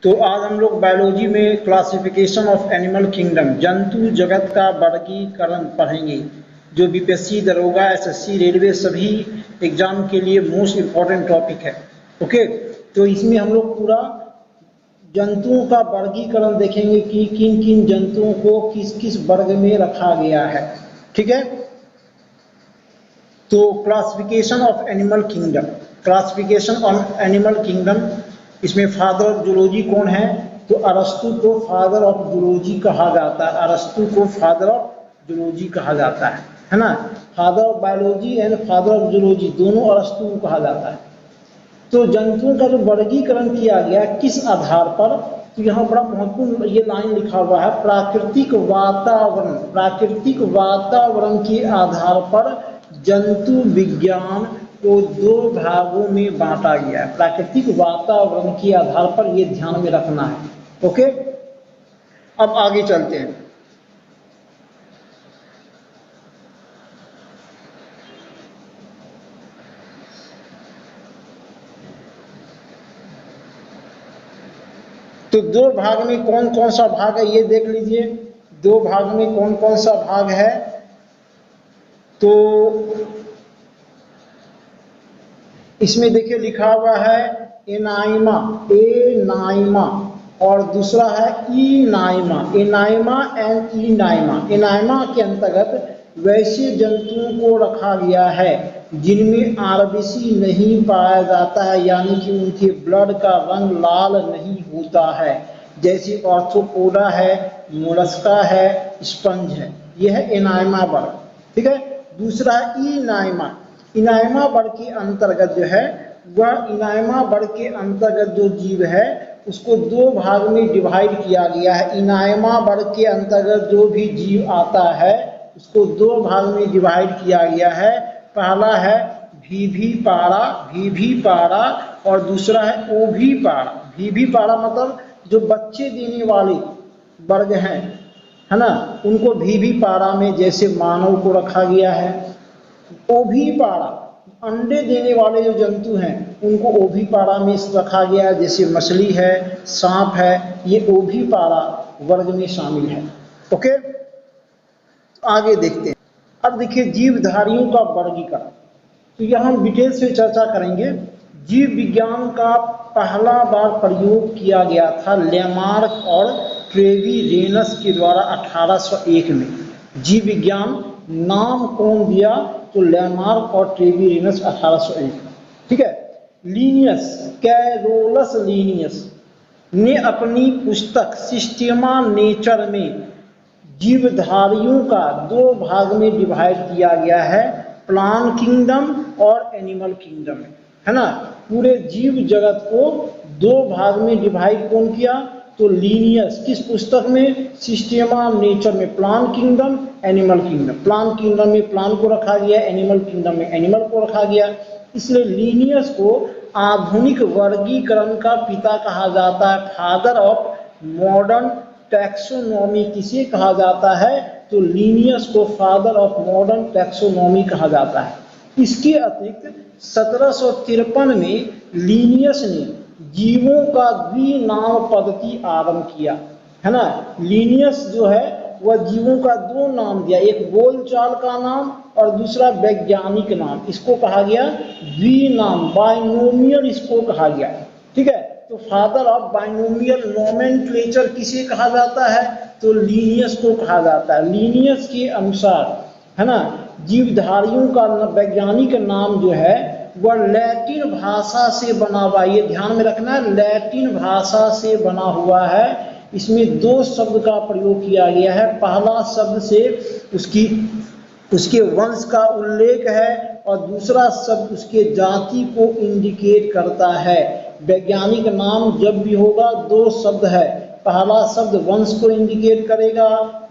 तो आज हम लोग बायोलॉजी में क्लासिफिकेशन ऑफ एनिमल किंगडम, जंतु जगत का वर्गीकरण पढ़ेंगे, जो बीपीएससी, दरोगा, एसएससी, रेलवे सभी एग्जाम के लिए मोस्ट इम्पॉर्टेंट टॉपिक है। ओके, तो इसमें हम लोग पूरा जंतुओं का वर्गीकरण देखेंगे कि किन किन जंतुओं को किस किस वर्ग में रखा गया है। ठीक है, तो classification of animal kingdom, classification of animal kingdom, इसमें फादर ऑफ जूलॉजी कौन है? तो अरस्तु को फादर ऑफ जूलॉजी कहा जाता है। अरस्तु को फादर ऑफ जूलॉजी कहा जाता है ना। Father of biology and father of zoology दोनों अरस्तु को कहा जाता है। तो जंतुओं का जो वर्गीकरण किया गया किस आधार पर, तो यहाँ बड़ा महत्वपूर्ण ये लाइन लिखा हुआ है, प्राकृतिक वातावरण, प्राकृतिक वातावरण के आधार पर जंतु विज्ञान को दो भागों में बांटा गया है। प्राकृतिक वातावरण के आधार पर ये ध्यान में रखना है। ओके, अब आगे चलते हैं। तो दो भाग में कौन कौन सा भाग है ये देख लीजिए। दो भाग में कौन कौन सा भाग है, तो इसमें देखिए लिखा हुआ है एनाइमा, एनाइमा, और दूसरा है इनाइमा, एनाइमा एंड इनाइमा। एनाइमा के अंतर्गत वैसे जंतुओं को रखा गया है जिनमें आरबीसी नहीं पाया जाता है, यानी कि उनके ब्लड का रंग लाल नहीं होता है, जैसे ऑर्थ्रोपोडा है, मोलस्का है, स्पंज है। यह है एनाइमा वर्ग। ठीक है, दूसरा है इनाइमा। इनाइमा वर्ग के अंतर्गत जो है वह इनाइमा वर्ग के अंतर्गत जो जीव है उसको दो भाग में डिवाइड किया गया है। इनाइमा वर्ग के अंतर्गत जो भी जीव आता है उसको दो भाग में डिवाइड किया गया है। पहला है विविपारा, विविपारा, और दूसरा है ओविपारा। विविपारा मतलब जो बच्चे देने वाले वर्ग हैं, है ना, उनको विविपारा में जैसे मानव को रखा गया है। ओविपारा अंडे देने वाले जो जंतु हैं उनको ओविपारा में रखा गया है, जैसे मछली है, सांप है, ये ओविपारा वर्ग में शामिल है। ओके, आगे देखते हैं। अब देखिए जीवधारियों का वर्गीकरण, तो यहाँ हम डिटेल से चर्चा करेंगे। जीव विज्ञान का पहला बार प्रयोग किया गया था लेमार्क और ट्रेविरेनस के द्वारा 1801 में। जीव विज्ञान नाम कौन दिया? तो लेमार्क और ट्रेविरेनस 1801। ठीक है, लीनियस, कैरोलस लीनियस ने अपनी पुस्तक सिस्टेमा नेचर में जीवधारियों का दो भाग में डिवाइड किया गया है, प्लांट किंगडम और एनिमल किंगडम, है ना। पूरे जीव जगत को दो भाग में डिवाइड कौन किया? तो लीनियस। किस पुस्तक में? सिस्टेमा नेचर में। Plant kingdom, animal kingdom. Plant kingdom में प्लांट को रखा गया, एनिमल किंगडम में एनिमल को रखा गया। इसलिए लीनियस को आधुनिक वर्गीकरण का पिता कहा जाता है, फादर ऑफ मॉडर्न टैक्सोनॉमी किसे कहा जाता है? तो लीनियस को फादर ऑफ मॉडर्न टैक्सोनॉमी कहा जाता है। इसके अतिरिक्त 1753 में लीनियस ने जीवों का द्विनाम पद्धति आरंभ किया, है ना। लीनियस जो है वह जीवों का दो नाम दिया, एक बोलचाल का नाम और दूसरा वैज्ञानिक नाम। इसको कहा गया द्विनाम, बाइनोमियल इसको कहा गया। ठीक है, तो फादर ऑफ बाइनोमियल नोमेनक्लेचर किसे कहा जाता है? तो लीनियस को कहा जाता है। लीनियस के अनुसार, है ना, जीवधारियों का वैज्ञानिक नाम जो है वह लैटिन भाषा से बना हुआ, ये ध्यान में रखना है, लैटिन भाषा से बना हुआ है। इसमें दो शब्द का प्रयोग किया गया है। पहला शब्द से उसके वंश का उल्लेख है और दूसरा शब्द उसके जाति को इंडिकेट करता है। वैज्ञानिक नाम जब भी होगा दो शब्द है, पहला शब्द वंश को इंडिकेट करेगा,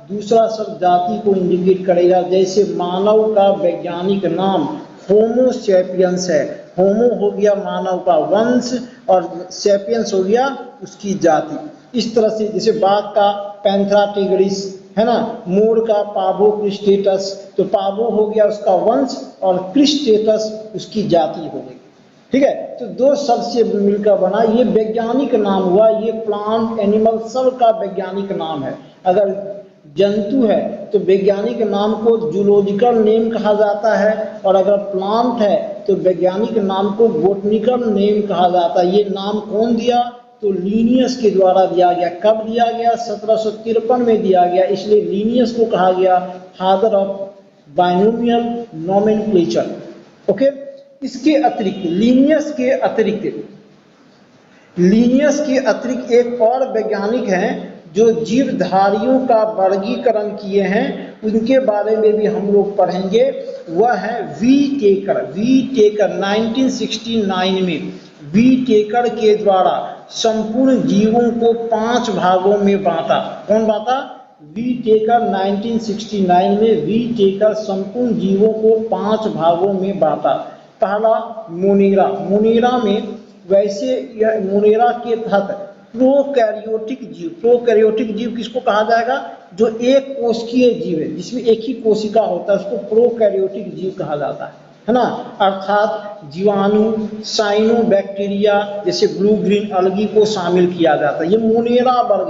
दूसरा शब्द जाति को इंडिकेट करेगा। जैसे मानव का वैज्ञानिक नाम होमो सैपियंस है, होमो हो गया मानव का वंश और सैपियंस हो गया उसकी जाति। इस तरह से जैसे बाघ का पैंथरा टिग्रिस, है ना, मोर का पावो क्रिस्टेटस, तो पावो हो गया उसका वंश और क्रिस्टेटस उसकी जाति हो गई। ठीक है। तो दो शब्द से मिलकर बना, ये वैज्ञानिक नाम हुआ, ये प्लांट एनिमल सब का वैज्ञानिक नाम है। अगर जंतु है तो वैज्ञानिक नाम को जूलॉजिकल नेम कहा जाता है, और अगर प्लांट है तो वैज्ञानिक नाम को बोटनिकल नेम कहा जाता है। ये नाम कौन दिया? तो लीनियस के द्वारा दिया गया। कब दिया गया? 1753 में दिया गया, इसलिए लीनियस को कहा गया father of binomial nomenclature. Okay. इसके अतिरिक्त लीनियस के अतिरिक्त एक और वैज्ञानिक हैं जो जीवधारियों का वर्गीकरण किए हैं, उनके बारे में भी हम लोग पढ़ेंगे। वह है वी टेकर। 1969 में वी टेकर के द्वारा संपूर्ण जीवों को 5 भागों में बांटा। कौन बांटा? We taker. 1969 में वी टेकर संपूर्ण जीवों को 5 भागों में बांटा। पहला मोनेरा। मोनेरा में वैसे यह मोनेरा के तहत प्रोकैरियोटिक जीव किसको कहा जाएगा? जो एक कोशिकीय जीव है, जिसमें एक ही कोशिका होता है, उसको प्रोकैरियोटिक जीव कहा जाता है ना। अर्थात जीवाणु, साइनोबैक्टीरिया जैसे ब्लू ग्रीन अलगी को शामिल किया जाता है। ये मोनेरा वर्ग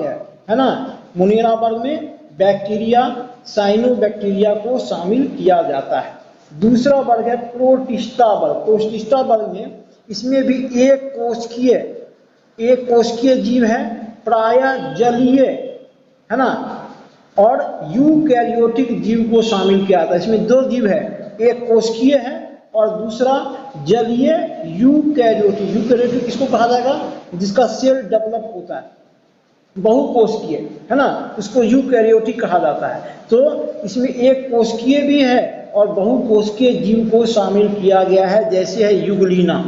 है ना। मोनेरा वर्ग में बैक्टीरिया, साइनोबैक्टीरिया को शामिल किया जाता है। दूसरा वर्ग है प्रोटिस्टा वर्ग। प्रोटिस्टा वर्ग में इसमें भी एक कोशिकीय जीव है, प्रायः जलीय, है ना, और यूकैरियोटिक जीव को शामिल किया जाता है। इसमें 2 जीव है, एक कोशिकीय है और दूसरा जलीय यूकैरियोटिक। यूकैरियोटिक किसको कहा जाएगा? जिसका सेल डेवलप होता है, बहुकोशिकीय, है ना, उसको यूकैरियोटिक कहा जाता है। तो इसमें एक कोशिकीय भी है और बहुकोशिकीय जीव को शामिल किया गया है, जैसे है यूग्लिना।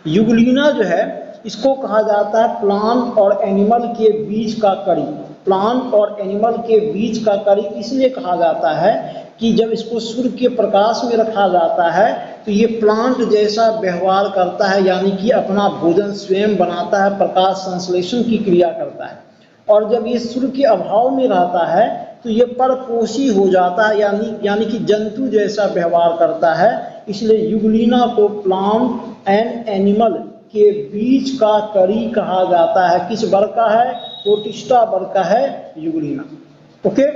यूग्लिना जो है इसको कहा जाता है प्लांट और एनिमल के बीच का कड़ी। प्लांट और एनिमल के बीच का कड़ी इसलिए कहा जाता है कि जब इसको सूर्य के प्रकाश में रखा जाता है तो ये प्लांट जैसा व्यवहार करता है, यानी कि अपना भोजन स्वयं बनाता है, प्रकाश संश्लेषण की क्रिया करता है। और जब ये सूर्य के अभाव में रहता है तो ये परपोषी हो जाता है, यानी कि जंतु जैसा व्यवहार करता है। इसलिए यूग्लिना को प्लांट एंड एनिमल के बीच का कड़ी कहा जाता है। किस वर्ग का है? प्रोटिस्टा वर्ग का है यूग्लिना। ओके,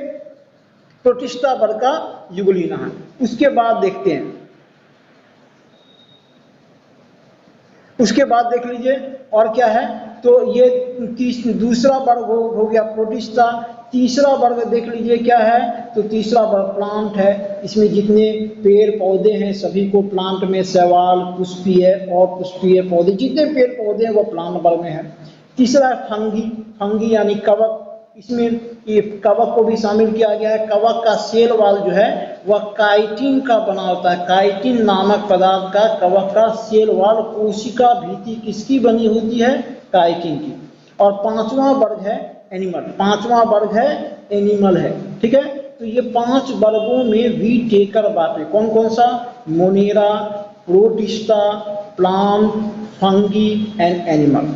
प्रोटिस्टा वर्ग का यूग्लिना है। उसके बाद देखते हैं, उसके बाद देख लीजिए और क्या है। तो ये दूसरा वर्ग हो गया प्रोटिस्टा। तीसरा वर्ग देख लीजिए क्या है। तो तीसरा वर्ग प्लांट है। इसमें जितने पेड़ पौधे हैं सभी को प्लांट में, शैवाल, पुष्पीय और पुष्पीय पौधे, जितने पेड़ पौधे हैं वो प्लांट वर्ग में है। तीसरा है फंगी यानी कवक। इसमें ये कवक को भी शामिल किया गया है। कवक का सेल वाल जो है वह काइटिन का बना होता है। काइटिन नामक पदार्थ का कवक का सेल वाल, कोशिका भित्ति किसकी बनी होती है? काइटिन की। और 5वां वर्ग है एनिमल। 5वां वर्ग है एनिमल है। ठीक है। तो ये 5 वर्गों में वी टेकर बांटे। कौन कौन सा? Monera, protista, plant, fungi and animal.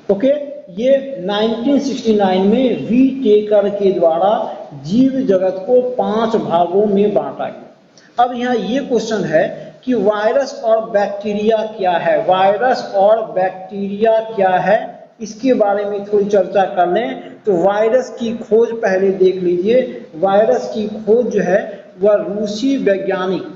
Okay. ये 1969 में वी टेकर के द्वारा जीव जगत को 5 भागों में बांटा गया। अब यहाँ ये क्वेश्चन है कि वायरस और बैक्टीरिया क्या है? वायरस और बैक्टीरिया क्या है, इसके बारे में थोड़ी चर्चा कर लें। तो वायरस की खोज पहले देख लीजिए। वायरस की खोज जो है वह रूसी वैज्ञानिक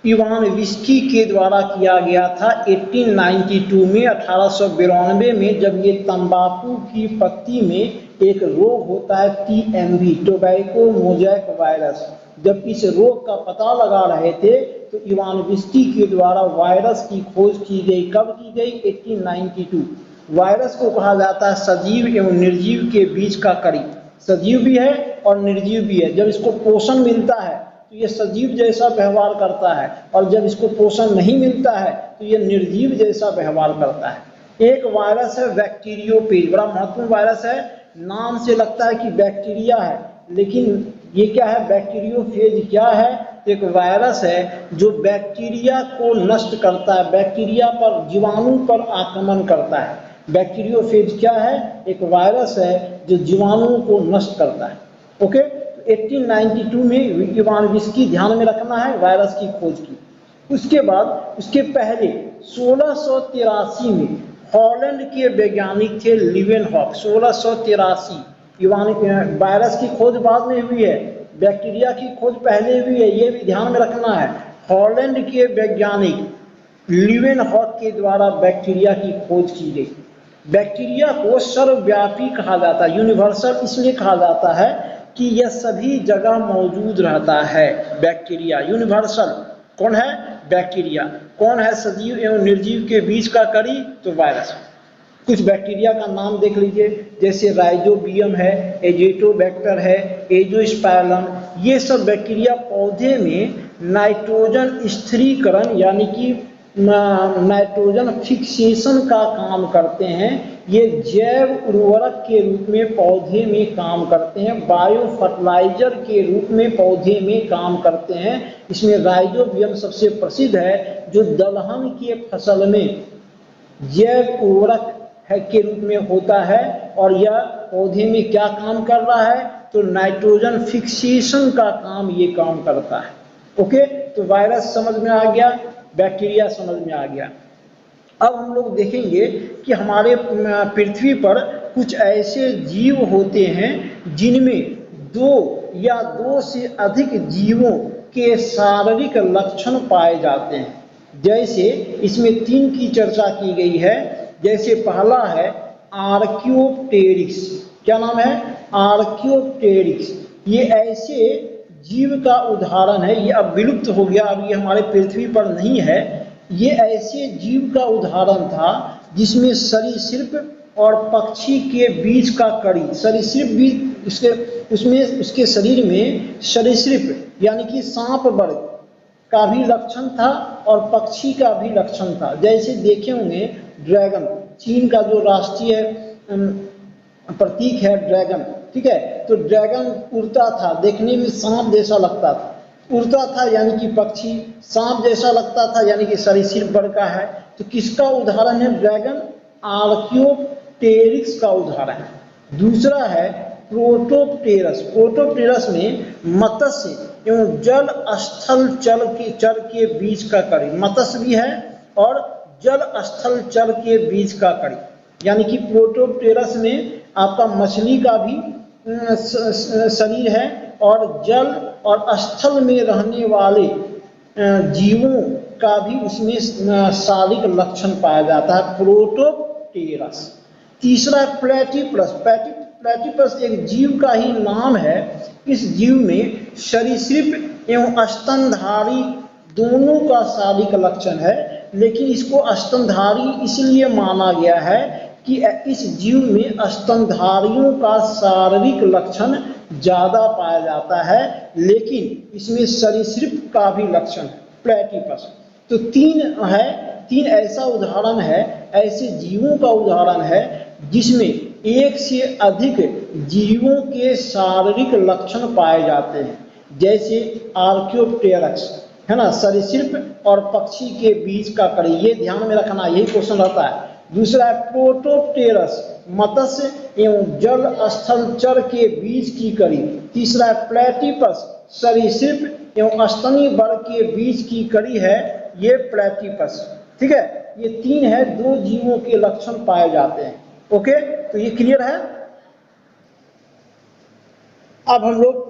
इवान विस्की के द्वारा किया गया था 1892 में। 1892 में जब ये तंबाकू की पत्ती में एक रोग होता है TMV, टोबैको मोज़ेक वायरस, जब इस रोग का पता लगा रहे थे तो इवान विस्की के द्वारा वायरस की खोज की गई। कब की गई? 1892। वायरस को कहा जाता है सजीव एवं निर्जीव के बीच का कड़ी। सजीव भी है और निर्जीव भी है। जब इसको पोषण मिलता है तो ये सजीव जैसा व्यवहार करता है, और जब इसको पोषण नहीं मिलता है तो ये निर्जीव जैसा व्यवहार करता है। एक वायरस है बैक्टीरियोफेज, बड़ा महत्वपूर्ण वायरस है। नाम से लगता है कि बैक्टीरिया है, लेकिन ये क्या है? बैक्टीरियोफेज क्या है? एक वायरस है जो बैक्टीरिया को नष्ट करता है, बैक्टीरिया पर, जीवाणु पर आक्रमण करता है। बैक्टीरियोफेज क्या है? एक वायरस है जो जीवाणुओं को नष्ट करता है। ओके। 1892 में इवान विस्की, ध्यान में रखना है, वायरस की खोज की। उसके बाद उसके पहले 1683 में हॉलैंड के वैज्ञानिक थे लीवेनहॉक। 1683 वायरस की खोज बाद में हुई है, बैक्टीरिया की खोज पहले हुई है, ये भी ध्यान में रखना है। हॉलैंड के वैज्ञानिक लीवेनहॉक के द्वारा बैक्टीरिया की खोज की गई। बैक्टीरिया को सर्वव्यापी कहा जाता है, यूनिवर्सल इसलिए कहा जाता है कि यह सभी जगह मौजूद रहता है। बैक्टीरिया यूनिवर्सल कौन है? बैक्टीरिया। कौन है सजीव एवं निर्जीव के बीच का कड़ी? तो वायरस। कुछ बैक्टीरिया का नाम देख लीजिए, जैसे राइजोबियम है, एजेटोबैक्टर है, एजोस्पाइरलम। ये सब बैक्टीरिया पौधे में नाइट्रोजन स्थिरीकरण यानी कि नाइट्रोजन फिक्सेशन का काम करते हैं। ये जैव उर्वरक के रूप में पौधे में काम करते हैं, बायो फर्टिलाइजर के रूप में पौधे में काम करते हैं। इसमें राइजोबियम सबसे प्रसिद्ध है, जो दलहन के फसल में जैव उर्वरक के रूप में होता है, और यह पौधे में क्या काम कर रहा है? तो नाइट्रोजन फिक्सेशन का काम ये काम करता है। ओके, तो वायरस समझ में आ गया, बैक्टीरिया समझ में आ गया। अब हम लोग देखेंगे कि हमारे पृथ्वी पर कुछ ऐसे जीव होते हैं जिनमें दो या दो से अधिक जीवों के शारीरिक लक्षण पाए जाते हैं। जैसे इसमें 3 की चर्चा की गई है। जैसे पहला है आर्कियोप्टेरिक्स। क्या नाम है? आर्कियोप्टेरिक्स। ये ऐसे जीव का उदाहरण है, ये अब विलुप्त हो गया, अब ये हमारे पृथ्वी पर नहीं है। ये ऐसे जीव का उदाहरण था जिसमें सरीसृप और पक्षी के बीच का कड़ी, सरीसृप भी उसके शरीर में सरीसृप यानी कि सांप वर्ग का भी लक्षण था और पक्षी का भी लक्षण था। जैसे देखे होंगे ड्रैगन, चीन का जो राष्ट्रीय प्रतीक है ड्रैगन, ठीक है। तो ड्रैगन उड़ता था, देखने में सांप जैसा लगता था, उड़ता था यानी कि पक्षी, सांप जैसा लगता था यानी कि सरीसृप वर्ग का है। तो किसका उदाहरण है ड्रैगन? आर्कियोप्टेरिक्स का उदाहरण है। दूसरा है प्रोटोप्टेरस। प्रोटोप्टेरस में मत्स्य एवं जल स्थल चर के बीच का कड़ी, मत्स्य भी है और जल स्थल चर के बीच का कड़ी, यानी कि प्रोटोप्टेरस में आपका मछली का भी शरीर है और जल और स्थल में रहने वाले जीवों का भी उसमें शारीरिक लक्षण पाया जाता है। प्रोटोप्टेरस। तीसरा प्लेटिपस। प्लेटिपस एक जीव का ही नाम है। इस जीव में सरीसृप एवं स्तनधारी दोनों का शारीरिक लक्षण है, लेकिन इसको स्तनधारी इसलिए माना गया है कि इस जीव में स्तनधारियों का शारीरिक लक्षण ज्यादा पाया जाता है, लेकिन इसमें सरीसृप का भी लक्षण है। प्लेटिपस। तो 3 ऐसा उदाहरण है, ऐसे जीवों का उदाहरण है जिसमें एक से अधिक जीवों के शारीरिक लक्षण पाए जाते हैं। जैसे आर्कियोप्टेरक्स है ना, सरीसृप और पक्षी के बीच का कड़ी, ये ध्यान में रखना, यही क्वेश्चन रहता है। दूसरा है प्रोटोप्टेरस, मत्स्य एवं जल स्थल चर के बीच की कड़ी। तीसरा है प्लेटिपस, सरीसृप एवं स्तनी वर्ग के बीच की कड़ी है ये प्लेटिपस। ठीक है, ये 3 है, 2 जीवों के लक्षण पाए जाते हैं। ओके, तो ये क्लियर है। अब हम लोग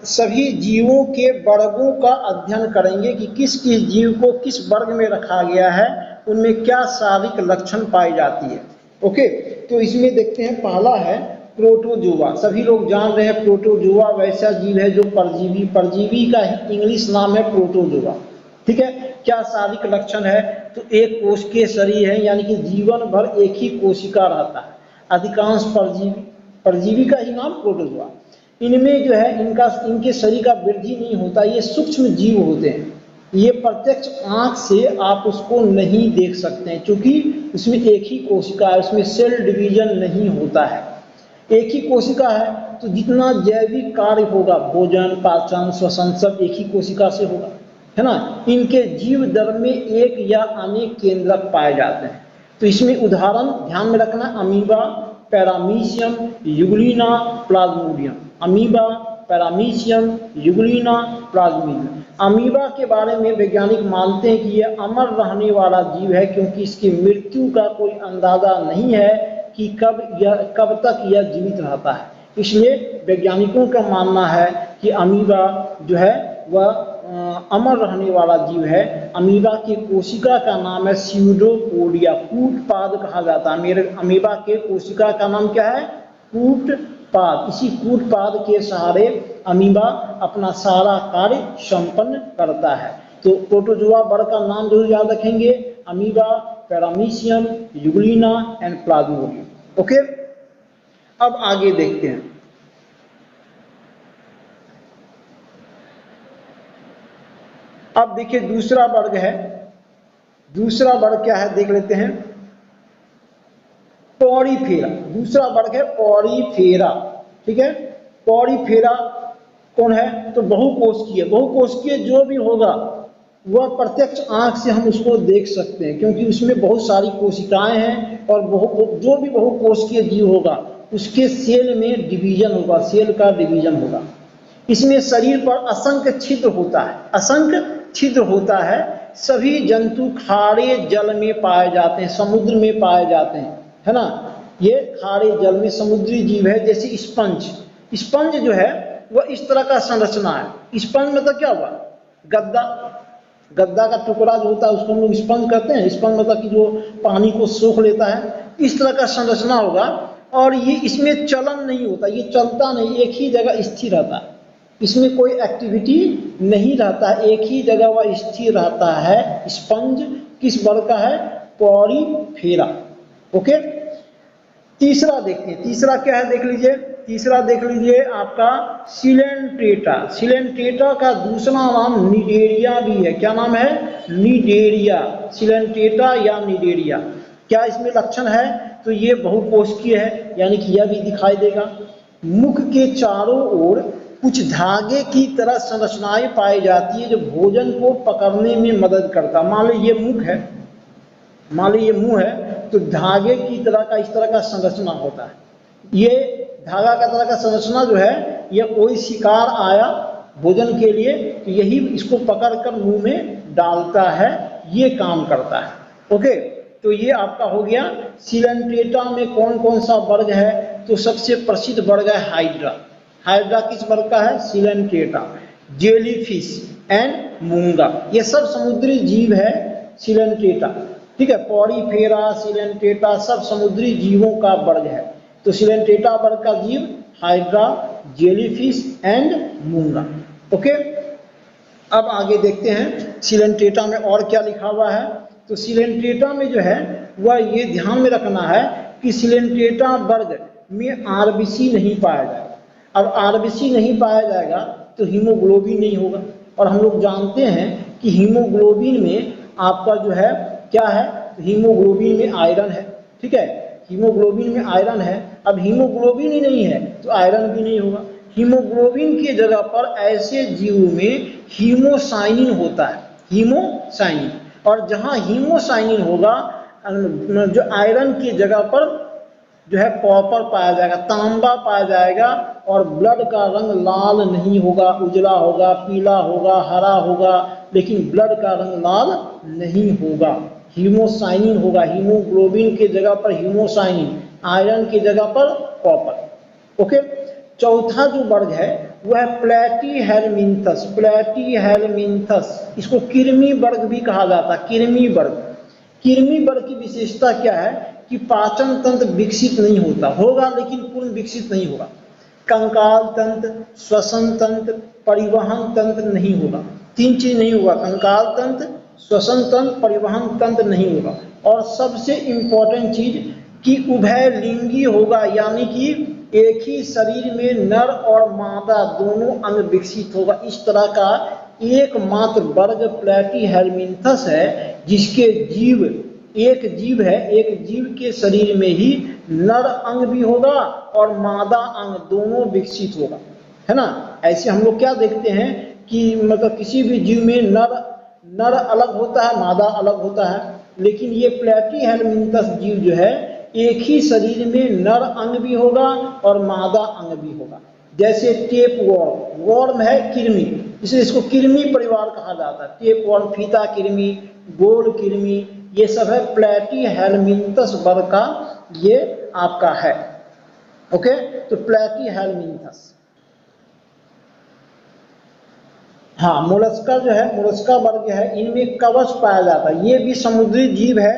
सभी जीवों के वर्गों का अध्ययन करेंगे कि किस किस जीव को किस वर्ग में रखा गया है, उनमें क्या शारीरिक लक्षण पाई जाती है। ओके, तो इसमें देखते हैं, पहला है प्रोटोजोआ। सभी लोग जान रहे हैं प्रोटोजोआ वैसा जीव है जो परजीवी का इंग्लिश नाम है प्रोटोजोआ। ठीक है, क्या शारीरिक लक्षण है? तो एक कोश के शरीर है, यानी कि जीवन भर एक ही कोशिका रहता है। अधिकांश परजीवी का ही नाम प्रोटोजोआ। इनमें जो है इनके शरीर का वृद्धि नहीं होता, ये सूक्ष्म जीव होते हैं। ये प्रत्यक्ष आंख से आप उसको नहीं देख सकते हैं, क्योंकि उसमें एक ही कोशिका है, उसमें सेल डिवीजन नहीं होता है। एक ही कोशिका है तो जितना जैविक कार्य होगा, भोजन, पाचन, श्वसन, सब एक ही कोशिका से होगा, है ना। इनके जीव दर में एक या अनेक केंद्रक पाए जाते हैं। तो इसमें उदाहरण ध्यान में रखना, amoeba, paramecium, Euglena, Plasmodium. Amoeba, paramecium, Euglena, Plasmodium. Amoeba के बारे में वैज्ञानिक मानते हैं कि यह अमर रहने वाला जीव है, क्योंकि इसकी मृत्यु का कोई अंदाजा नहीं है कि कब तक यह जीवित रहता है। इसलिए वैज्ञानिकों का मानना है कि अमीबा जो है वह अमर रहने वाला जीव है। अमीबा की कोशिका का नाम है स्यूडोपोडिया, कूटपाद कहा जाता है। मेरे अमीबा के कोशिका का नाम क्या है? कूटपाद। इसी कूटपाद के सहारे अमीबा अपना सारा कार्य संपन्न करता है। तो प्रोटोजोआ वर्ग का नाम जरूर याद रखेंगे, amoeba, paramecium, Euglena and Plasmodium. Okay, अब आगे देखते हैं। अब देखिए दूसरा वर्ग है, दूसरा वर्ग क्या है देख लेते हैं, पॉरीफेरा। दूसरा वर्ग है पॉरीफेरा, ठीक है। पॉरीफेरा कौन है? तो बहुकोशिकीय। बहुकोशिकीय जो भी होगा वह प्रत्यक्ष आंख से हम उसको देख सकते हैं, क्योंकि उसमें बहुत सारी कोशिकाएं हैं और जो भी बहुकोशिकीय जीव होगा उसके सेल में डिवीजन होगा, सेल का डिवीजन होगा। इसमें शरीर पर असंख्य छिद्र होता है, असंख्य छिद्र होता है। सभी जंतु खारे जल में पाए जाते हैं, समुद्र में पाए जाते हैं, है ना। ये खारे जल में समुद्री जीव है। जैसे स्पंज, स्पंज जो है वह इस तरह का संरचना है। स्पंज मतलब क्या हुआ? गद्दा, गद्दा का टुकड़ा जो होता है उसको हम लोग स्पंज कहते हैं। स्पंज मतलब कि जो पानी को सोख लेता है, इस तरह का संरचना होगा। और ये इसमें चलन नहीं होता, ये चलता नहीं, एक ही जगह स्थिर रहता है। इसमें कोई एक्टिविटी नहीं रहता है, एक ही जगह वह स्थिर रहता है। स्पंज किस वर्ग का है? पॉरीफेरा। ओके, तीसरा देखते हैं। तीसरा क्या है देख लीजिए, तीसरा देख लीजिए आपका सिलेंट्रेटा। सिलेंट्रेटा का दूसरा नाम निडेरिया भी है। क्या नाम है? निडेरिया, सिलेंट्रेटा या निडेरिया। क्या इसमें लक्षण है? तो ये बहुकोशिकीय है, यानी कि यह भी दिखाई देगा। मुख के चारों ओर कुछ धागे की तरह संरचनाएं पाई जाती है जो भोजन को पकड़ने में मदद करता। मान लो ये मुख है, मान लो ये मुंह है, तो धागे की तरह का इस तरह का संरचना होता है। ये धागा का तरह का संरचना जो है, यह कोई शिकार आया भोजन के लिए तो यही इसको पकड़कर मुंह में डालता है, ये काम करता है। ओके, तो ये आपका हो गया। सिलेंट्रेटा में कौन कौन सा वर्ग है? तो सबसे प्रसिद्ध वर्ग है हाइड्रा। हाइड्रा किस वर्ग का है? सिलेंट्रेटा। जेलीफिश एंड मूंगा, ये सब समुद्री जीव है सिलेंट्रेटा, ठीक है। पॉरीफेरा, सिलेंट्रेटा सब समुद्री जीवों का वर्ग है। तो सिलेंट्रेटा वर्ग का जीव हाइड्रा, जेलीफिश एंड मूंगा। ओके, अब आगे देखते हैं सिलेंट्रेटा में और क्या लिखा हुआ है। तो सिलेंट्रेटा में जो है वह ये ध्यान में रखना है कि सिलेंट्रेटा वर्ग में आरबीसी नहीं पाया जाएगा। अब आरबीसी नहीं पाया जाएगा तो हीमोग्लोबिन नहीं होगा, और हम लोग जानते हैं कि हीमोग्लोबिन में आपका जो है क्या है? हीमोग्लोबिन में आयरन है, ठीक है। हीमोग्लोबिन में आयरन है। अब हीमोग्लोबिन ही नहीं है तो आयरन भी नहीं होगा। हीमोग्लोबिन की जगह पर ऐसे जीव में हीमोसाइनिन होता है, हीमोसाइनिन। और जहां हीमोसाइनिन होगा, जो आयरन की जगह पर जो है कॉपर पाया जाएगा, तांबा पाया जाएगा, और ब्लड का रंग लाल नहीं होगा, उजला होगा, पीला होगा, हरा होगा, लेकिन ब्लड का रंग लाल नहीं होगा। हीमोसाइनिन होगा, हीमोग्लोबिन की जगह पर हीमोसाइनिन, आयरन की जगह पर कॉपर। ओके, चौथा जो वर्ग है वह है प्लेटीहेलमिन्थस। प्लेटीहेलमिन्थस, इसको कृमि वर्ग भी कहा जाता है, कृमि वर्ग। कृमि वर्ग की विशेषता क्या है कि पाचन तंत्र विकसित नहीं होता, होगा लेकिन पूर्ण विकसित नहीं होगा। कंकाल तंत्र, श्वसन तंत्र, परिवहन तंत्र नहीं होगा। तीन चीज नहीं होगा, कंकाल तंत्र, श्वसन तंत्र, परिवहन तंत्र नहीं होगा। और सबसे इंपॉर्टेंट चीज कि उभयलिंगी होगा, यानी कि एक ही शरीर में नर और मादा दोनों अंग विकसित होगा। इस तरह का एकमात्र वर्ग प्लेटीहेलमिन्थस है जिसके जीव एक जीव है, एक जीव के शरीर में ही नर अंग भी होगा और मादा अंग दोनों विकसित होगा, है ना। ऐसे हम लोग क्या देखते हैं कि मतलब किसी भी जीव में नर अलग होता है, मादा अलग होता है, लेकिन ये प्लेटीहेलमिन्थस जीव जो है एक ही शरीर में नर अंग भी होगा और मादा अंग भी होगा। जैसे टेप वॉर्म, वॉर्म है कृमि, इसलिए इसको कृमि परिवार कहा जाता है। टेपवर्म, फीता कृमि, गोल कृमि, ये सब है प्लेटीहेलमिन्थस वर्ग का ये आपका है। ओके, तो प्लेटीहेलमिन्थस। हाँ, मोलस्का जो है, मोलस्का वर्ग है, इनमें कवच पाया जाता है। ये भी समुद्री जीव है,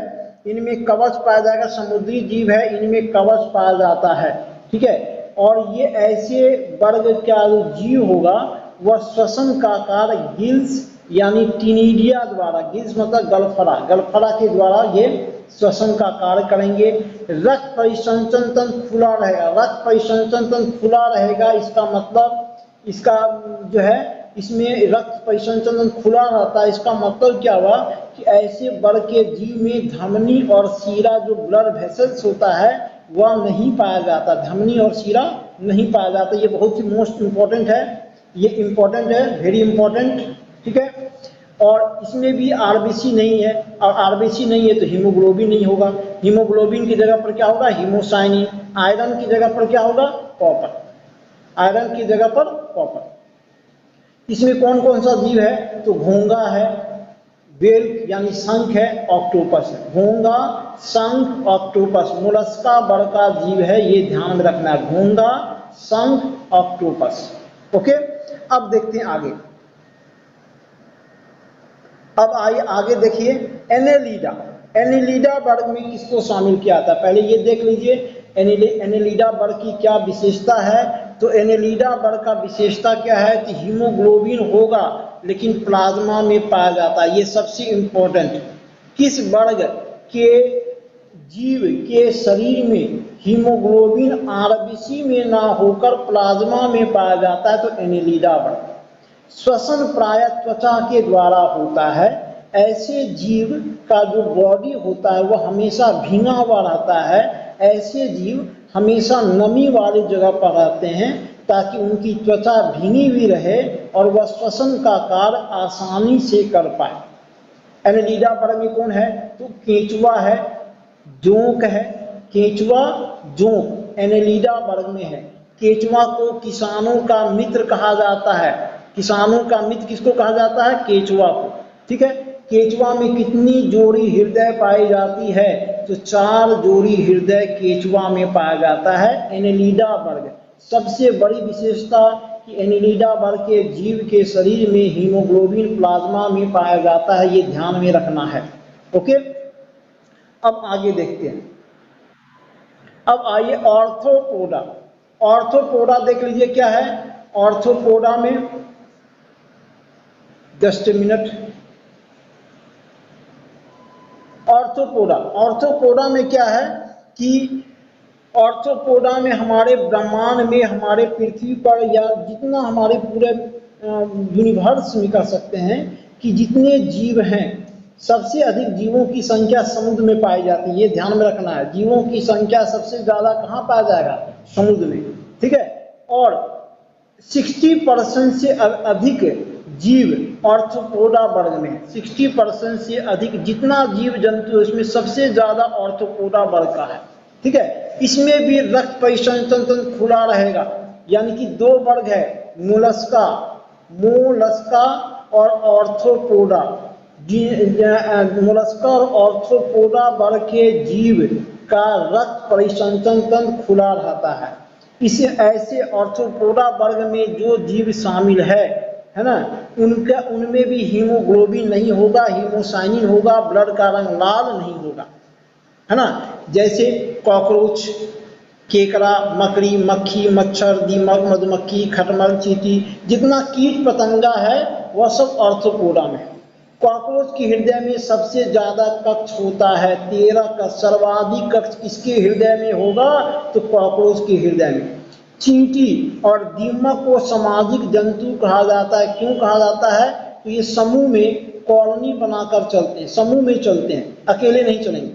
इनमें कवच पाया जाएगा, समुद्री जीव है, इनमें कवच पाया जाता है। ठीक है, और ये ऐसे वर्ग का जो जीव होगा वह श्वसन का कार्य गिल्स यानी टिनिडिया द्वारा, गिल्स मतलब गलफड़ा, गलफड़ा के द्वारा ये श्वसन का कार्य करेंगे। रक्त परिसंचन तंत्र खुला रहेगा, रक्त परिसंचन तंत्र खुला रहेगा, इसका मतलब इसका जो है इसमें रक्त परिसंचन तंत्र खुला रहता है। इसका मतलब क्या हुआ कि ऐसे वर्ग के जीव में धमनी और सीरा जो ब्लड वेसल्स होता है वह नहीं पाया जाता, धमनी और सीरा नहीं पाया जाता। ये बहुत ही मोस्ट इम्पोर्टेंट है, ये इम्पोर्टेंट है, वेरी इम्पोर्टेंट। ठीक है, और इसमें भी आरबीसी नहीं है, और आरबीसी नहीं है तो हीमोग्लोबिन नहीं होगा। हीमोग्लोबिन की जगह पर क्या होगा, हीमोसाइनिन। आयरन की जगह पर क्या होगा, कॉपर, आयरन की जगह पर कॉपर। इसमें कौन कौन सा जीव है, तो घोंगा है, वेल यानी शंख है, ऑक्टोपस है। घोंगा, शंख, ऑक्टोपस मोलस्का वर्ग का जीव है, ये ध्यान में रखना है, घोंगा, शंख, ऑक्टोपस। ओके, अब देखते हैं आगे। अब आइए आगे देखिए, एनेलिडा। एनेलिडा वर्ग में किसको शामिल किया था, पहले ये देख लीजिए एनेलिडा वर्ग की क्या विशेषता है। तो एनेलिडा वर्ग का विशेषता क्या है कि हीमोग्लोबिन होगा लेकिन प्लाज्मा में पाया जाता है। ये सबसे इंपॉर्टेंट, किस वर्ग के जीव के शरीर में हीमोग्लोबिन आरबीसी में ना होकर प्लाज्मा में पाया जाता है, तो एनेलिडा वर्ग। श्वसन प्राय त्वचा के द्वारा होता है। ऐसे जीव का जो बॉडी होता है वह हमेशा भींगा हुआ रहता है। ऐसे जीव हमेशा नमी वाली जगह पर रहते हैं ताकि उनकी त्वचा भींगी हुई रहे और वह श्वसन का कार्य आसानी से कर पाए। एनेलिडा वर्ग में कौन है, तो केंचुआ है, जोंक है, केंचुआ, जोंक एनेलिडा वर्ग में है। केंचुआ को किसानों का मित्र कहा जाता है। किसानों का मित्र किसको कहा जाता है, केंचुआ को। ठीक है, केंचुआ में कितनी जोड़ी हृदय पाई जाती है, तो 4 जोड़ी हृदय केंचुआ में पाया जाता है। एनेलिडा वर्ग सबसे बड़ी विशेषता कि एनेलिडा वर्ग के जीव के शरीर में हीमोग्लोबिन प्लाज्मा में पाया जाता है, ये ध्यान में रखना है। ओके, अब आगे देखते हैं। अब आइए ऑर्थोपोडा। ऑर्थोपोडा देख लीजिए क्या है। ऑर्थोपोडा में जस्ट मिनट। ऑर्थोपोडा, ऑर्थोपोडा में क्या है कि ऑर्थोपोडा में हमारे ब्रह्मांड में, हमारे पृथ्वी पर या जितना हमारे पूरे यूनिवर्स में कह सकते हैं कि जितने जीव हैं सबसे अधिक जीवों की संख्या समुद्र में पाई जाती है। ये ध्यान में रखना है, जीवों की संख्या सबसे ज्यादा कहाँ पाया जाएगा, समुद्र में। ठीक है, और 60% से अधिक जीव ऑर्थोपोडा वर्ग में, 60% से अधिक जितना जीव जंतु है उसमें सबसे ज्यादा ऑर्थोपोडा वर्ग का है। ठीक है, इसमें भी रक्त परिसंचरण तंत्र खुला रहेगा, यानी कि 2 वर्ग है, मोलस्का, मोलस्का और ऑर्थोपोडा। मोलस्का और ऑर्थोपोडा वर्ग के जीव का रक्त परिसंचरण तंत्र खुला रहता है। इसे ऐसे ऑर्थोपोडा वर्ग में जो जीव शामिल है ना, उनका उनमें भी हीमोग्लोबिन नहीं होगा, हीमोसाइनिन होगा, ब्लड का रंग लाल नहीं होगा, है ना। जैसे कॉकरोच, केकड़ा, मकड़ी, मक्खी, मच्छर, दीमक, मधुमक्खी, खटमल, चींटी, जितना कीट पतंगा है वह सब ऑर्थोपोडा में। कॉकरोच के हृदय में सबसे ज्यादा कक्ष होता है, 13 कक्ष। सर्वाधिक कक्ष किसके हृदय में होगा, तो कॉकरोच के हृदय में। चींटी और दीमक को सामाजिक जंतु कहा जाता है। क्यों कहा जाता है, तो ये समूह में कॉलोनी बनाकर चलते हैं, समूह में चलते हैं, अकेले नहीं चलेंगे।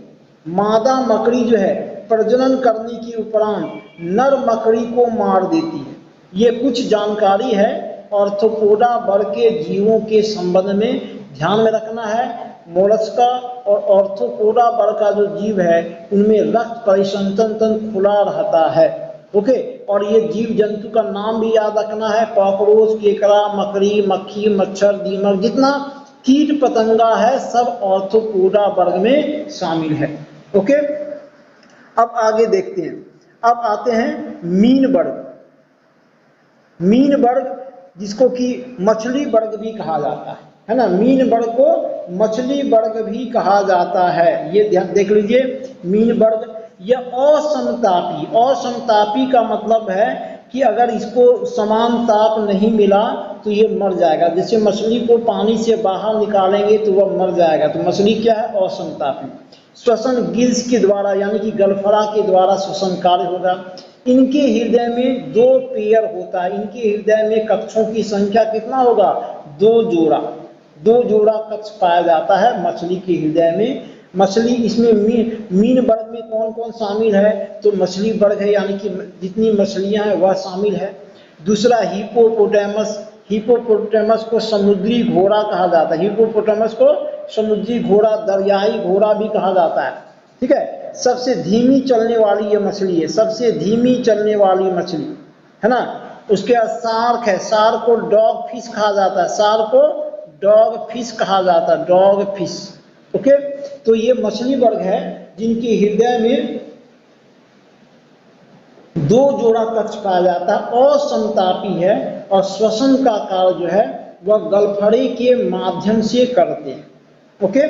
मादा मकड़ी जो है प्रजनन करने के उपरांत नर मकड़ी को मार देती है। ये कुछ जानकारी है ऑर्थोपोडा वर्ग के जीवों के संबंध में, ध्यान में रखना है। मोलस्का और ऑर्थोपोडा वर्ग का जो जीव है उनमें रक्त परिसंचरण तंत्र खुला रहता है। ओके, और ये जीव जंतु का नाम भी याद रखना है, कॉकरोच, केकड़ा, मकड़ी, मक्खी, मच्छर, दीमक, जितना कीट पतंगा है सब ऑर्थोपोडा वर्ग में शामिल है। ओके, अब आगे देखते हैं। अब आते हैं मीन वर्ग। मीन वर्ग जिसको कि मछली वर्ग भी कहा जाता है ना, मीन वर्ग को मछली वर्ग भी कहा जाता है। ये ध्यान देख लीजिए, मीन वर्ग यह असमतापी, असमतापी का मतलब है कि अगर इसको समान ताप नहीं मिला तो ये मर जाएगा। जैसे मछली को पानी से बाहर निकालेंगे तो वह मर जाएगा, तो मछली क्या है, असमतापी। श्वसन गिल्स के द्वारा यानी कि गलफड़ा के द्वारा श्वसन कार्य होगा। इनके हृदय में 2 पेयर होता है, इनके हृदय में कक्षों की संख्या कितना होगा, 2 जोड़ा, 2 जोड़ा कक्ष पाया जाता है मछली के हृदय में। मछली इसमें मीन वर्ग में कौन कौन शामिल है, तो मछली वर्ग है यानी कि जितनी मछलियां हैं वह शामिल है। दूसरा हिपोपोटामस, हिपोपोटामस को समुद्री घोड़ा कहा जाता है, हिपोपोटामस को समुद्री घोड़ा, दरियाई घोड़ा भी कहा जाता है। ठीक है, सबसे धीमी चलने वाली ये मछली है, सबसे धीमी चलने वाली मछली है ना। उसके बाद शार्क है, शार्क को डॉग फिश कहा जाता है, शार्क को डॉग फिश कहा जाता है, डॉग फिश। ओके, तो ये मछली वर्ग है जिनके हृदय में 2 जोड़ा कक्ष पाया जाता है, असमतापी है और श्वसन का कार्य जो है वह गलफड़े के माध्यम से करते हैं। ओके,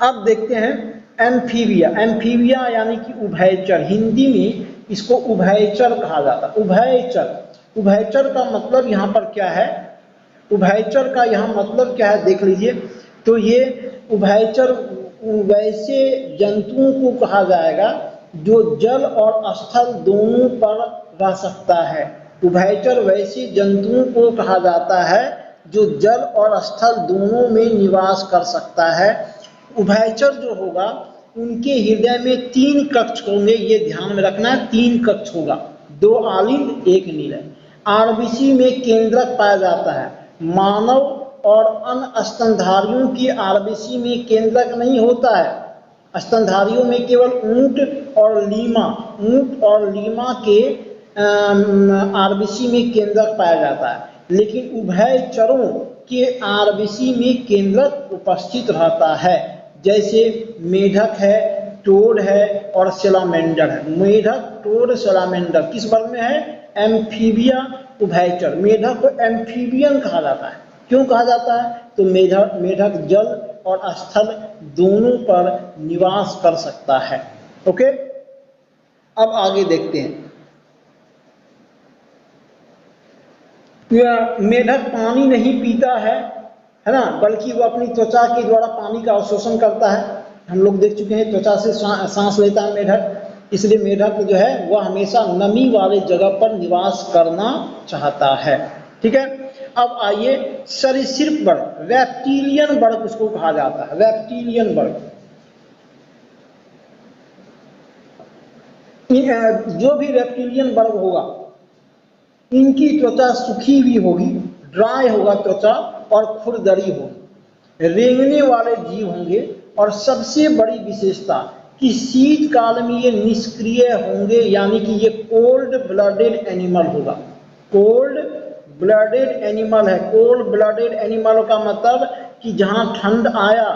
अब देखते हैं एम्फीबिया। एम्फीबिया यानी कि उभयचर, हिंदी में इसको उभयचर कहा जाता है। उभयचर, उभयचर का मतलब यहाँ पर क्या है, उभयचर का यहाँ मतलब क्या है देख लीजिए। तो ये उभयचर वैसे जंतुओं को कहा जाएगा जो जल और स्थल दोनों पर रह सकता है। उभयचर वैसे जंतुओं को कहा जाता है जो जल और स्थल दोनों में निवास कर सकता है। उभयचर जो होगा उनके हृदय में 3 कक्ष होंगे, ये ध्यान में रखना है, 3 कक्ष होगा, 2 आलिंद 1 नीलय। आरबीसी में केंद्रक पाया जाता है। मानव और अन्य स्तनधारियों की आरबीसी में केंद्रक नहीं होता है। स्तनधारियों में केवल ऊंट और लीमा के आरबीसी में केंद्रक पाया जाता है, लेकिन उभयचरों के आरबीसी में केंद्रक उपस्थित रहता है। जैसे मेढक है, टोड है और सैलामेंडर है। मेढक, टोड, सैलामेंडर किस वर्ग में है, एम्फीबिया उभयचर। मेढक को एम्फीबियन कहा जाता है। क्यों कहा जाता है, तो मेढक जल और स्थल दोनों पर निवास कर सकता है। ओके, अब आगे देखते हैं। मेढक पानी नहीं पीता है ना, बल्कि वह अपनी त्वचा के द्वारा पानी का अवशोषण करता है। हम लोग देख चुके हैं त्वचा से सांस लेता है मेढक, इसलिए मेढक जो है वह हमेशा नमी वाले जगह पर निवास करना चाहता है। ठीक है, अब आइए सरीसृप वर्ग, रेप्टिलियन वर्ग उसको कहा जाता है, रेप्टिलियन वर्ग। जो भी रेप्टिलियन वर्ग होगा इनकी त्वचा सूखी हुई होगी, ड्राई होगा त्वचा और खुरदरी होगी, रेंगने वाले जीव होंगे और सबसे बड़ी विशेषता कि शीतकाल में ये निष्क्रिय होंगे, यानी कि ये कोल्ड ब्लडेड एनिमल होगा। कोल्ड ब्लडेड एनिमल है। कोल्ड ब्लडेड एनिमल का मतलब कि जहाँ ठंड आया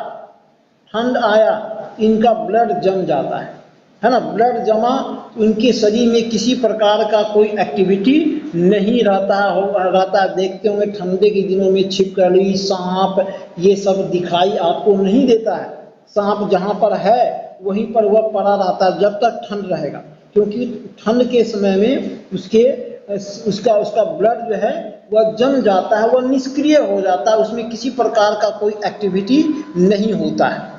इनका ब्लड जम जाता है ना, ब्लड जमा, उनके शरीर में किसी प्रकार का कोई एक्टिविटी नहीं रहता। देखते होंगे ठंडे के दिनों में छिपकली, सांप, ये सब दिखाई आपको नहीं देता है। सांप जहाँ पर है वहीं पर वह पड़ा रहता है जब तक ठंड रहेगा, क्योंकि ठंड के समय में उसका ब्लड जो है वह जम जाता है, वह निष्क्रिय हो जाता है, उसमें किसी प्रकार का कोई एक्टिविटी नहीं होता है।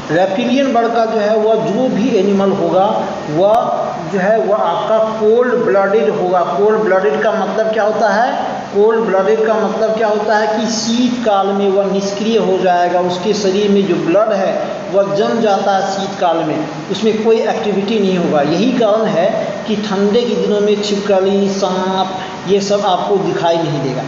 रेप्टिलियन वर्ग का जो है वह जो भी एनिमल होगा वह जो है वह आपका कोल्ड ब्लडेड होगा। कोल्ड ब्लडेड का मतलब क्या होता है, कोल्ड ब्लडेड का मतलब क्या होता है कि शीतकाल में वह निष्क्रिय हो जाएगा, उसके शरीर में जो ब्लड है वह जम जाता है शीतकाल में, उसमें कोई एक्टिविटी नहीं होगा। यही कारण है कि ठंडे के दिनों में छिपकली, सांप ये सब आपको दिखाई नहीं देगा।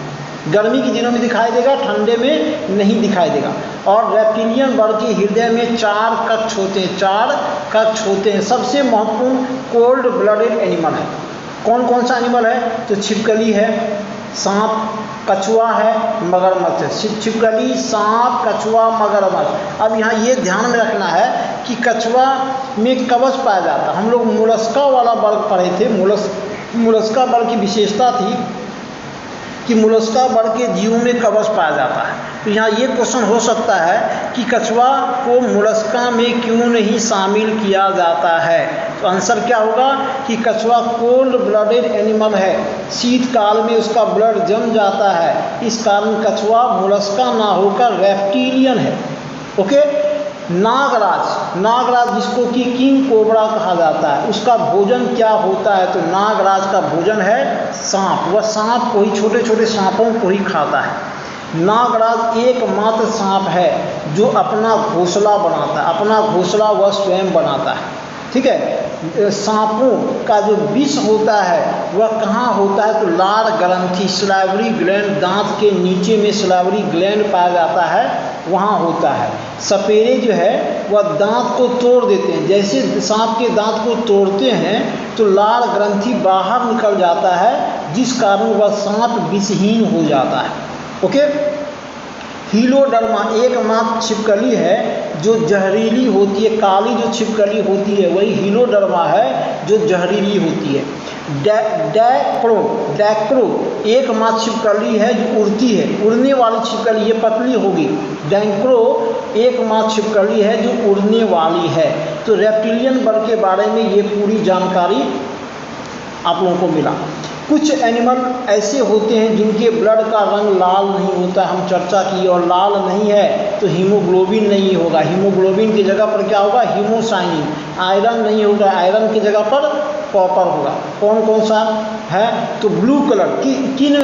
गर्मी के दिनों में दिखाई देगा, ठंडे में नहीं दिखाई देगा। और रेप्टिलियन बर्ड के हृदय में 4 कक्ष होते हैं, 4 कक्ष होते हैं। सबसे महत्वपूर्ण कोल्ड ब्लडेड एनिमल है। कौन कौन सा एनिमल है? तो छिपकली है, सांप, कछुआ है, मगरमच्छ है। छिपकली, सांप, कछुआ, मगरमच्छ। अब यहाँ ये ध्यान में रखना है कि कछुआ में कवच पाया जाता है। हम लोग मोलस्का वाला वर्ग पढ़े थे। मोलस्का वर्ग की विशेषता थी कि मोलस्का वर्ग के जीवों में कवच पाया जाता है। तो यहाँ ये क्वेश्चन हो सकता है कि कछुआ को मोलस्का में क्यों नहीं शामिल किया जाता है? तो आंसर क्या होगा कि कछुआ कोल्ड ब्लडेड एनिमल है, शीतकाल में उसका ब्लड जम जाता है, इस कारण कछुआ मोलस्का ना होकर रेप्टिलियन है। ओके। नागराज जिसको कि किंग कोबरा कहा जाता है, उसका भोजन क्या होता है? तो नागराज का भोजन है सांप। वह सांप को ही, छोटे छोटे सांपों को ही खाता है। नागराज एकमात्र सांप है जो अपना घोंसला बनाता है, अपना घोंसला वह स्वयं बनाता है। ठीक है। सांपों का जो विष होता है वह कहाँ होता है? तो लार ग्रंथि, सलाइवरी ग्लैंड, दांत के नीचे में सलाइवरी ग्लैंड पाया जाता है, वहाँ होता है। सपेरे जो है वह दांत को तोड़ देते हैं। जैसे सांप के दांत को तोड़ते हैं तो लार ग्रंथि बाहर निकल जाता है, जिस कारण वह सांप विषहीन हो जाता है। ओके। हीलोडर्मा एकमात्र छिपकली है जो जहरीली होती है। काली जो छिपकली होती है वही हीलोडर्मा है जो जहरीली होती है। डैक्रो एकमात्र छिपकली है जो उड़ती है, उड़ने वाली छिपकली, ये पतली होगी। डैंक्रो एकमात्र छिपकली है जो उड़ने वाली है। तो रेप्टिलियन वर्ग के बारे में ये पूरी जानकारी आप लोगों को मिला। कुछ एनिमल ऐसे होते हैं जिनके ब्लड का रंग लाल नहीं होता, हम चर्चा की, और लाल नहीं है तो हीमोग्लोबिन नहीं होगा। हीमोग्लोबिन की जगह पर क्या होगा? हीमोसाइनिन। आयरन नहीं होगा, आयरन की जगह पर कॉपर होगा। कौन कौन सा है? तो ब्लू कलर किन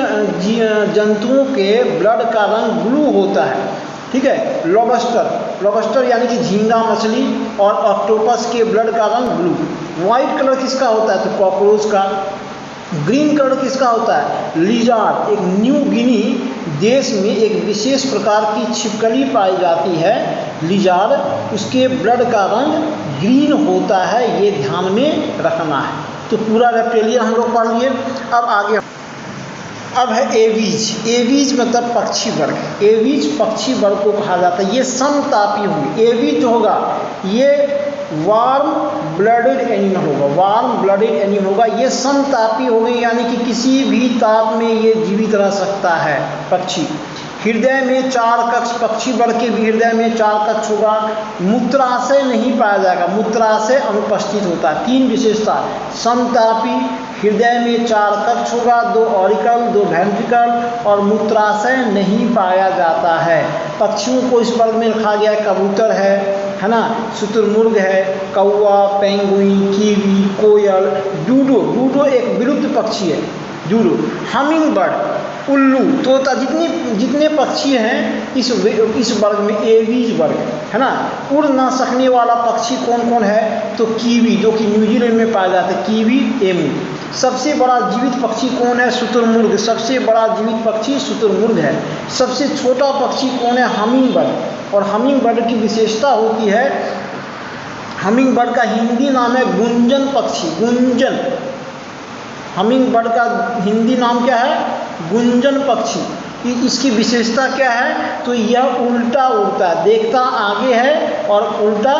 जंतुओं के ब्लड का रंग ब्लू होता है? ठीक है। लॉबस्टर यानी कि झींगा मछली और ऑक्टोपस के ब्लड का रंग ब्लू। वाइट कलर किसका होता है? तो कॉकरोच का। ग्रीन कलर किसका होता है? लिजार्ड। एक न्यू गिनी देश में एक विशेष प्रकार की छिपकली पाई जाती है, लिजार्ड, उसके ब्लड का रंग ग्रीन होता है, ये ध्यान में रखना है। तो पूरा रेप्टिलियन हम लोग पढ़ लिए। अब आगे अब है एवीज। एवीज मतलब पक्षी वर्ग। एवीज पक्षी वर्ग को कहा जाता है। ये समतापी होंगे। एवीज जो होगा ये वार्म ब्लडेड एनिमल होगा, वार्म ब्लडेड एनिमल होगा। ये समतापी हो गई, यानी कि किसी भी ताप में ये जीवित रह सकता है पक्षी। हृदय में 4 कक्ष, पक्षी वर्ग के भी हृदय में 4 कक्ष होगा। मूत्राशय नहीं पाया जाएगा, मूत्राशय अनुपस्थित होता है। 3 विशेषता, समतापी, हृदय में 4 कक्ष होगा, 2 ऑरिकल, 2 वेंट्रिकल, और मूत्राशय नहीं पाया जाता है। पक्षियों को इस वर्ग में रखा गया है। कबूतर है ना, शुतुरमुर्ग है, कौवा, पेंगुइन, कीवी, कोयल, डूडो एक विलुप्त पक्षी है, डूडो। हमिंग बर्ड, उल्लू, तोता, जितने पक्षी हैं इस वर्ग में एवीज वर्ग है ना। उड़ ना सकने वाला पक्षी कौन कौन है? तो कीवी, जो कि न्यूजीलैंड में पाया जाता है, कीवी, एमू। सबसे बड़ा जीवित पक्षी कौन है? शुतुरमुर्ग। सबसे बड़ा जीवित पक्षी शुतुरमुर्ग है। सबसे छोटा पक्षी कौन है? Humming bird. और हमिंग बर्ड की विशेषता होती है, हमिंग बर्ड का हिंदी नाम है गुंजन पक्षी, गुंजन। हमिंग बर्ड का हिंदी नाम क्या है? गुंजन पक्षी। इसकी विशेषता क्या है? तो यह उल्टा उड़ता है, देखता आगे है और उल्टा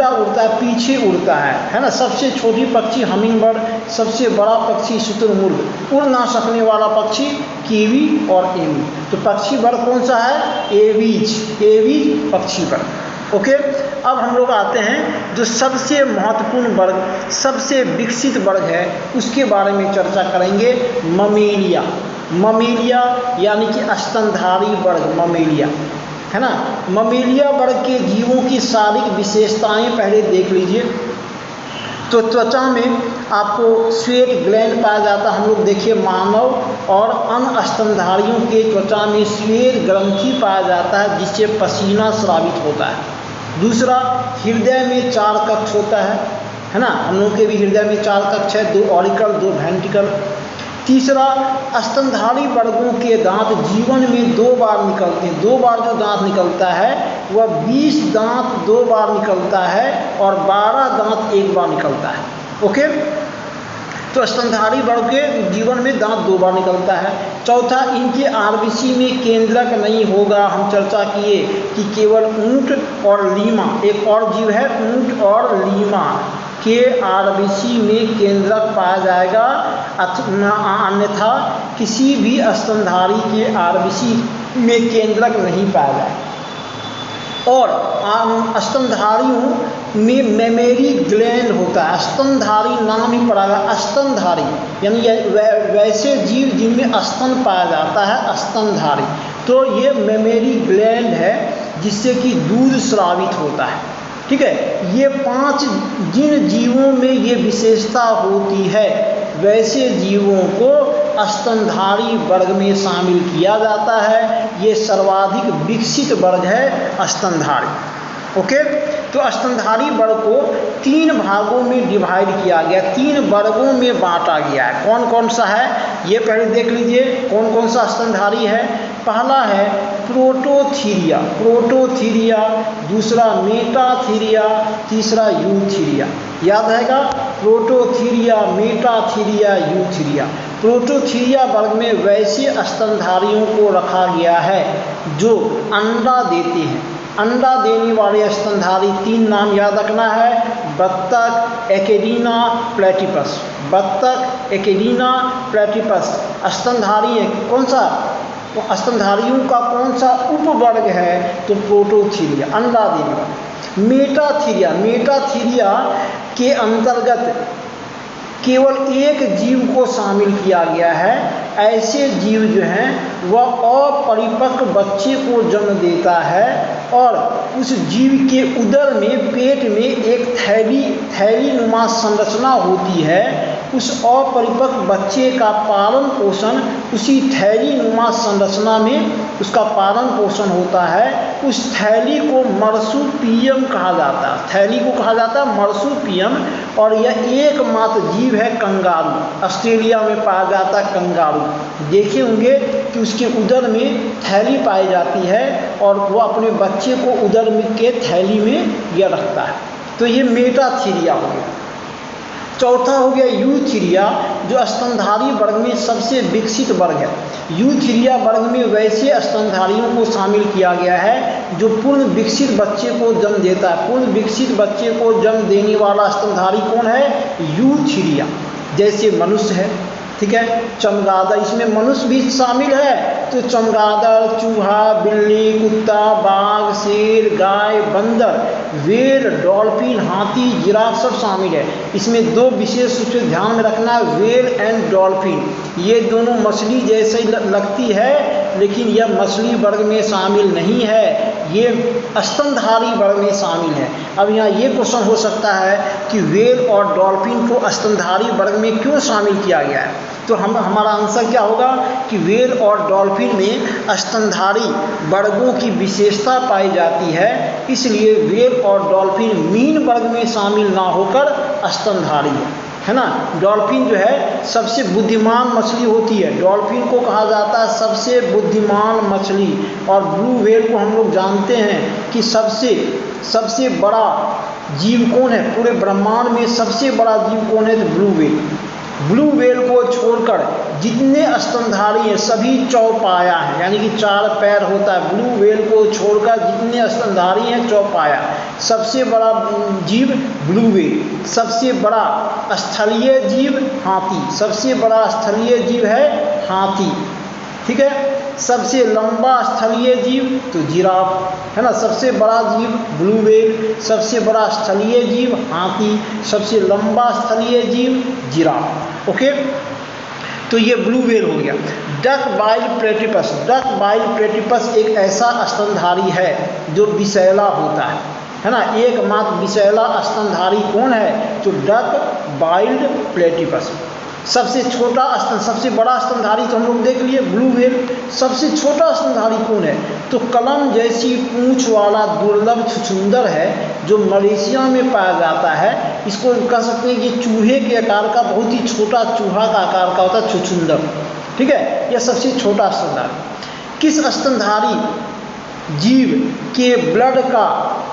उड़ता है, पीछे उड़ता है ना। सबसे छोटी पक्षी हमिंग बर्ड, सबसे बड़ा पक्षी शुतुरमुर्ग, उड़ ना सकने वाला पक्षी कीवी और एमू। तो पक्षी वर्ग कौन सा है? एवीज पक्षी वर्ग। ओके। अब हम लोग आते हैं जो सबसे महत्वपूर्ण वर्ग, सबसे विकसित वर्ग है, उसके बारे में चर्चा करेंगे। ममेलिया यानी कि स्तनधारी वर्ग, ममेलिया है ना। ममेलिया वर्ग के जीवों की शारीरिक विशेषताएं पहले देख लीजिए। तो त्वचा में आपको स्वेट ग्लैंड पाया जाता है। हम लोग देखिए मानव और अन्य स्तनधारियों के त्वचा में स्वेट ग्रंथि पाया जाता है, जिससे पसीना स्रावित होता है। दूसरा, हृदय में 4 कक्ष होता है ना। हम लोग के भी हृदय में 4 कक्ष है, 2 ऑरिकल, 2 वेंट्रिकल। तीसरा, स्तनधारी वर्गों के दांत जीवन में 2 बार निकलते हैं। 2 बार जो दांत निकलता है वह 20 दांत 2 बार निकलता है और 12 दांत 1 बार निकलता है। ओके, तो स्तनधारी वर्ग के जीवन में दांत 2 बार निकलता है। चौथा, इनके आरबीसी में केंद्रक नहीं होगा। हम चर्चा किए कि केवल ऊंट और लीमा, एक और जीव है ऊंट और लीमा के आरबीसी में केंद्रक पाया जाएगा, अन्यथा किसी भी स्तनधारी के आरबीसी में केंद्रक नहीं पाया जाएगा। और स्तनधारियों में मेमरी ग्लैंड होता है। स्तनधारी नाम ही पड़ा है, स्तनधारी यानी वैसे जीव जिनमें स्तन पाया जाता है, स्तनधारी। तो ये मेमरी ग्लैंड है जिससे कि दूध स्रावित होता है। ठीक है, ये 5 जिन जीवों में ये विशेषता होती है वैसे जीवों को स्तनधारी वर्ग में शामिल किया जाता है। ये सर्वाधिक विकसित वर्ग है स्तनधारी। ओके, तो स्तनधारी वर्ग को 3 भागों में डिवाइड किया गया, 3 वर्गों में बांटा गया है। कौन कौन सा है ये पहले देख लीजिए, कौन कौन सा स्तनधारी है। पहला है प्रोटोथीरिया, प्रोटोथीरिया, दूसरा मेटाथीरिया, तीसरा यूथीरिया। याद रहेगा, प्रोटोथीरिया, मेटाथीरिया, यूथीरिया। प्रोटोथीरिया वर्ग में वैसे स्तनधारियों को रखा गया है जो अंडा देते हैं। अंडा देने वाले स्तनधारी 3 नाम याद रखना है, बत्तख, एकेडिना, प्लेटिपस। बत्तख, एकेडिना, प्लेटिपस स्तनधारी है। कौन सा स्तनधारियों का कौन सा उपवर्ग है, तो प्रोटोथीरिया, अंडा देने वाला। मेटाथीरिया, मेटाथीरिया के अंतर्गत केवल एक जीव को शामिल किया गया है। ऐसे जीव जो हैं वह अपरिपक्व बच्चे को जन्म देता है और उस जीव के उदर में, पेट में एक थैली नुमा संरचना होती है। उस अपरिपक्व बच्चे का पालन पोषण उसी थैली नुमा संरचना में उसका पालन पोषण होता है। उस थैली को मर्सूपियम कहा जाता है, थैली को कहा जाता है मर्सूपियम। और यह एकमात्र जीव है कंगारू, ऑस्ट्रेलिया में पाया जाता है कंगारू। देखे होंगे कि उसके उदर में थैली पाई जाती है और वह अपने बच्चे को उदर में के थैली में यह रखता है। तो ये मेटाथीरिया हो गया। चौथा हो गया यूथीरिया, जो स्तनधारी वर्ग में सबसे विकसित वर्ग है। यूथीरिया वर्ग में वैसे स्तनधारियों को शामिल किया गया है जो पूर्ण विकसित बच्चे को जन्म देता है। पूर्ण विकसित बच्चे को जन्म देने वाला स्तनधारी कौन है, यूथीरिया। जैसे मनुष्य है, ठीक है, चमगादड़, इसमें मनुष्य भी शामिल है। तो चमगादड़, चूहा, बिल्ली, कुत्ता, बाघ, शेर, गाय, बंदर, व्हेल, डॉल्फिन, हाथी, जिराफ सब शामिल है। इसमें 2 विशेष रूप से ध्यान में रखना है, व्हेल एंड डॉल्फिन। ये दोनों मछली जैसे लगती है लेकिन यह मछली वर्ग में शामिल नहीं है, ये स्तनधारी वर्ग में शामिल है। अब यहाँ ये क्वेश्चन हो सकता है कि व्हेल और डॉल्फिन को स्तनधारी वर्ग में क्यों शामिल किया गया है, तो हमारा आंसर क्या होगा कि व्हेल और डॉल्फिन में स्तनधारी वर्गों की विशेषता पाई जाती है, इसलिए व्हेल और डॉल्फिन मीन वर्ग में शामिल ना होकर स्तनधारी है ना। डॉल्फिन जो है सबसे बुद्धिमान मछली होती है, डॉल्फिन को कहा जाता है सबसे बुद्धिमान मछली। और ब्लू व्हेल को हम लोग जानते हैं कि सबसे बड़ा जीव कौन है, पूरे ब्रह्मांड में सबसे बड़ा जीव कौन है, तो ब्लू व्हेल। ब्लू व्हेल को छोड़कर जितने स्तनधारी हैं सभी चौपाया हैं, यानी कि 4 पैर होता है। ब्लू व्हेल को छोड़कर जितने स्तनधारी हैं चौपाया। सबसे बड़ा जीव ब्लू व्हेल, सबसे बड़ा स्थलीय जीव हाथी, सबसे बड़ा स्थलीय जीव है हाथी, ठीक है। सबसे लंबा स्थलीय जीव तो जिराफ है ना। सबसे बड़ा जीव ब्लू व्हेल, सबसे बड़ा स्थलीय जीव हाथी, सबसे लंबा स्थलीय जीव जिराफ। ओके, तो ये ब्लू व्हेल हो गया। Duck bile platypus, duck bile platypus एक ऐसा स्तनधारी है जो विषैला होता है ना। एकमात्र विषैला स्तनधारी कौन है, तो डक बाइल्ड प्लेटिपस। सबसे छोटा स्तन, सबसे बड़ा स्तनधारी तो हम लोग देख लिए ब्लू व्हेल। सबसे छोटा स्तनधारी कौन है? तो कलम जैसी पूंछ वाला दुर्लभ छुछुंदर है जो मलेशिया में पाया जाता है। इसको कह सकते हैं कि चूहे के आकार का, बहुत ही छोटा चूहा का आकार का होता है छुछुंदर, ठीक है। यह सबसे छोटा स्तनधारी। किस स्तनधारी जीव के ब्लड का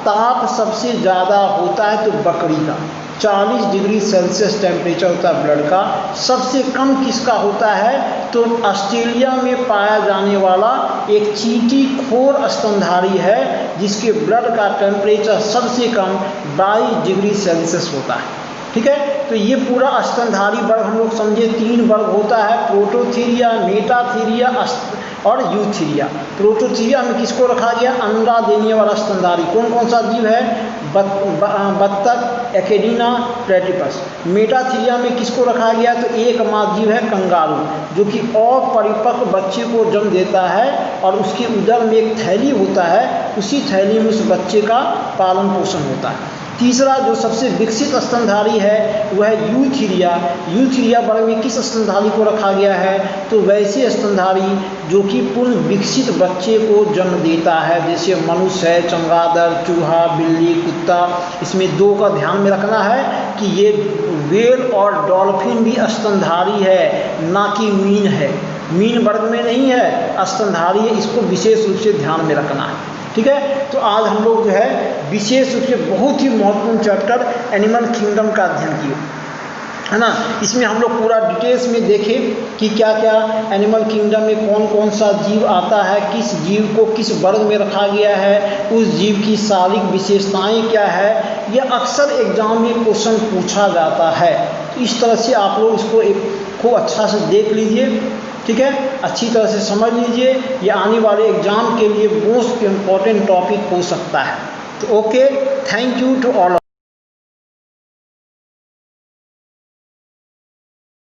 ताप सबसे ज़्यादा होता है? तो बकरी का। 40 डिग्री सेल्सियस टेम्परेचर होता है ब्लड का। सबसे कम किसका होता है? तो ऑस्ट्रेलिया में पाया जाने वाला एक चींटी खोर स्तनधारी है जिसके ब्लड का टेम्परेचर सबसे कम 22 डिग्री सेल्सियस होता है, ठीक है। तो ये पूरा स्तनधारी वर्ग हम लोग समझे 3 वर्ग होता है, प्रोटोथीरिया, मेटाथीरिया और यूथीरिया। प्रोटोथीरिया में किसको रखा गया? अंडा देने वाला स्तनधारी। कौन कौन सा जीव है? बत्तख, एकेडिना, प्लेटिपस। मेटाथीरिया में किसको रखा गया? तो एक मादा जीव है कंगारू, जो कि अपरिपक्व बच्चे को जन्म देता है और उसके उदर में एक थैली होता है, उसी थैली में उस बच्चे का पालन पोषण होता है। तीसरा जो सबसे विकसित स्तनधारी है वह है यूथीरिया। यूथीरिया वर्ग में किस स्तनधारी को रखा गया है? तो वैसे स्तनधारी जो कि पूर्ण विकसित बच्चे को जन्म देता है, जैसे मनुष्य है, चमगादड़, चूहा, बिल्ली, कुत्ता। इसमें 2 का ध्यान में रखना है कि ये व्हेल और डॉल्फिन भी स्तनधारी है, ना कि मीन है। मीन वर्ग में नहीं है, स्तनधारी है, इसको विशेष रूप से ध्यान में रखना है, ठीक है। तो आज हम लोग जो है विशेष रूप से बहुत ही महत्वपूर्ण चैप्टर एनिमल किंगडम का अध्ययन किए, है ना। इसमें हम लोग पूरा डिटेल्स में देखें कि क्या क्या एनिमल किंगडम में कौन कौन सा जीव आता है, किस जीव को किस वर्ग में रखा गया है, उस जीव की शारीरिक विशेषताएं क्या है। यह अक्सर एग्जाम में क्वेश्चन पूछा जाता है। तो इस तरह से आप लोग इसको खूब अच्छा से देख लीजिए, ठीक है, अच्छी तरह से समझ लीजिए। ये आने वाले एग्जाम के लिए मोस्ट इम्पॉर्टेंट टॉपिक हो सकता है। तो okay, thank you to all.